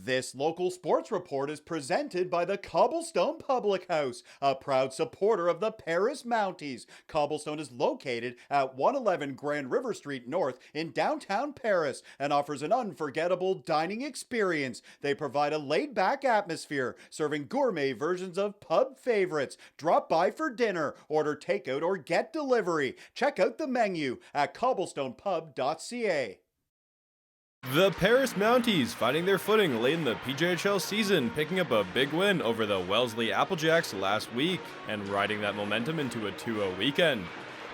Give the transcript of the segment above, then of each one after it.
This local sports report is presented by the Cobblestone Public House, a proud supporter of the Paris Mounties. Cobblestone is located at 111 Grand River Street North in downtown Paris and offers an unforgettable dining experience. They provide a laid-back atmosphere, serving gourmet versions of pub favorites. Drop by for dinner, order takeout or get delivery. Check out the menu at cobblestonepub.ca. The Paris Mounties finding their footing late in the PJHL season, picking up a big win over the Wellesley Applejacks last week and riding that momentum into a 2-0 weekend.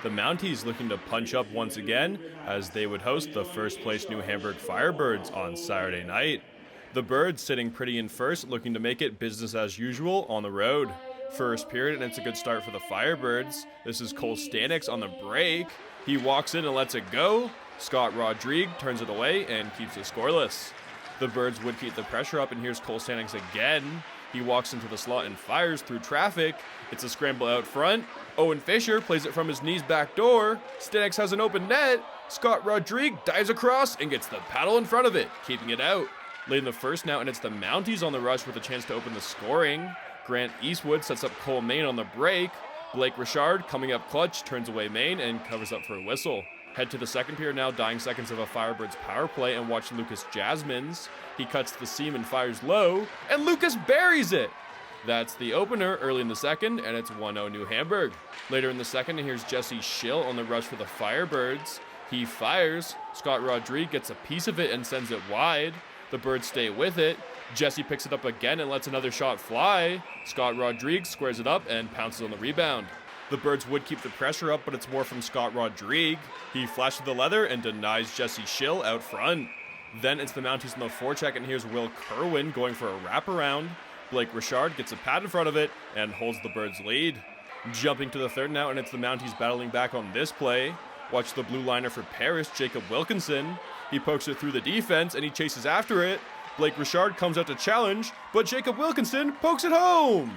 The Mounties looking to punch up once again as they would host the first place New Hamburg Firebirds on Saturday night. The Birds sitting pretty in first, looking to make it business as usual on the road. First period, and it's a good start for the Firebirds. This is Cole Stanix on the break. He walks in and lets it go. Scott Rodrigue turns it away and keeps it scoreless. The Birds would keep the pressure up, and here's Cole Stanix again. He walks into the slot and fires through traffic. It's a scramble out front. Owen Fisher plays it from his knees back door. Stanix has an open net. Scott Rodrigue dives across and gets the paddle in front of it, keeping it out. Late in the first now, and it's the Mounties on the rush with a chance to open the scoring. Grant Eastwood sets up Cole Main on the break. Blake Richard, coming up clutch, turns away Main and covers up for a whistle. Head to the second period now, dying seconds of a Firebirds power play, and watch Lucas Jasmines. He cuts the seam and fires low, and Lucas buries it! That's the opener early in the second, and it's 1-0 New Hamburg. Later in the second, here's Jesse Schill on the rush for the Firebirds. He fires. Scott Rodrigue gets a piece of it and sends it wide. The Birds stay with it. Jesse picks it up again and lets another shot fly. Scott Rodrigue squares it up and pounces on the rebound. The Birds would keep the pressure up, but it's more from Scott Rodrigue. He flashes the leather and denies Jesse Schill out front. Then it's the Mounties on the forecheck, and here's Will Kerwin going for a wraparound. Blake Richard gets a pad in front of it and holds the Birds' lead. Jumping to the third now, and it's the Mounties battling back on this play. Watch the blue liner for Paris, Jacob Wilkinson. He pokes it through the defense, and he chases after it. Blake Richard comes out to challenge, but Jacob Wilkinson pokes it home.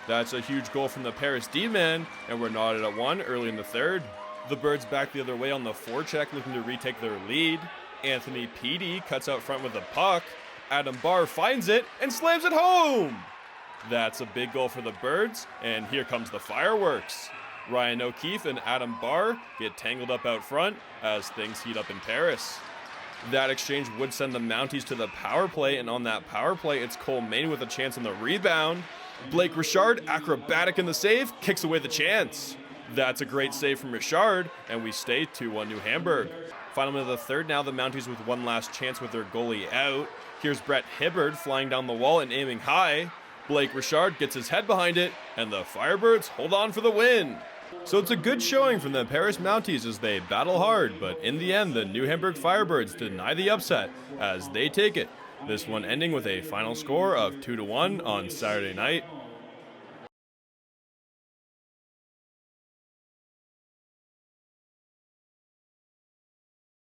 That's a huge goal from the Paris D-man, and we're knotted at one early in the third. The Birds back the other way on the forecheck, looking to retake their lead. Anthony Peaty cuts out front with the puck. Adam Barr finds it and slams it home. That's a big goal for the Birds, and here comes the fireworks. Ryan O'Keefe and Adam Barr get tangled up out front as things heat up in Paris. That exchange would send the Mounties to the power play, and on that power play, it's Cole Main with a chance on the rebound. Blake Richard, acrobatic in the save, kicks away the chance. That's a great save from Richard, and we stay 2-1 New Hamburg. Final minute of the third now, the Mounties with one last chance with their goalie out. Here's Brett Hibbard flying down the wall and aiming high. Blake Richard gets his head behind it, and the Firebirds hold on for the win. So it's a good showing from the Paris Mounties as they battle hard, but in the end, the New Hamburg Firebirds deny the upset as they take it. This one ending with a final score of 2-1 on Saturday night.